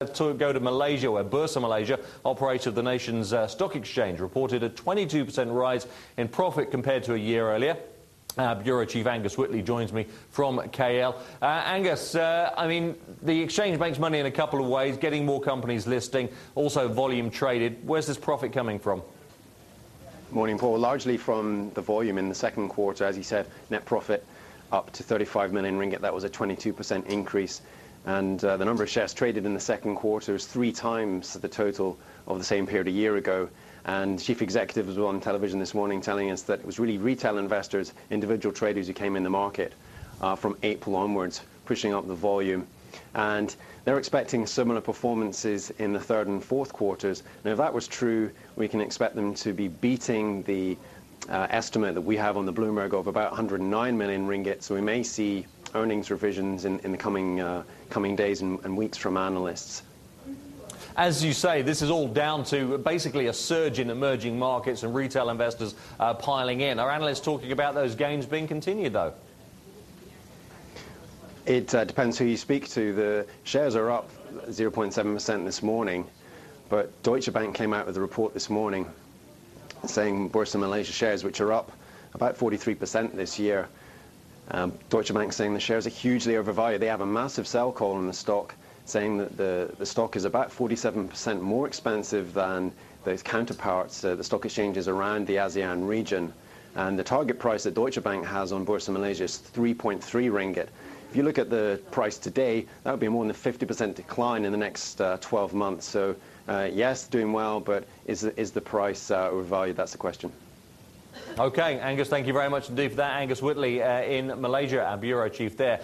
To go to Malaysia, where Bursa Malaysia, operator of the nation's stock exchange, reported a 22% rise in profit compared to a year earlier. Bureau Chief Angus Whitley joins me from KL. Angus, I mean, the exchange makes money in a couple of ways, getting more companies listing, also volume traded. Where's this profit coming from? Morning, Paul. Largely from the volume in the second quarter. As you said, net profit up to 35 million ringgit. That was a 22% increase. And the number of shares traded in the second quarter is 3 times the total of the same period a year ago. And Chief Executive was on television this morning telling us that it was really retail investors, individual traders who came in the market from April onwards, pushing up the volume. And they're expecting similar performances in the third and fourth quarters. Now, if that was true, we can expect them to be beating the estimate that we have on the Bloomberg of about 109 million ringgit. So we may see earnings revisions in the coming days and weeks from analysts. As you say, this is all down to basically a surge in emerging markets and retail investors piling in. Are analysts talking about those gains being continued, though? It depends who you speak to. The shares are up 0.7% this morning, but Deutsche Bank came out with a report this morning saying Bursa Malaysia shares, which are up about 43% this year, Deutsche Bank saying the shares are hugely overvalued. They have a massive sell call on the stock, saying that the stock is about 47% more expensive than those counterparts, the stock exchanges around the ASEAN region. And the target price that Deutsche Bank has on Bursa Malaysia is 3.3 ringgit. If you look at the price today, that would be more than a 50% decline in the next 12 months. So yes, doing well, but is the price overvalued? That's the question. OK, Angus, thank you very much indeed for that. Angus Whitley in Malaysia, our bureau chief there.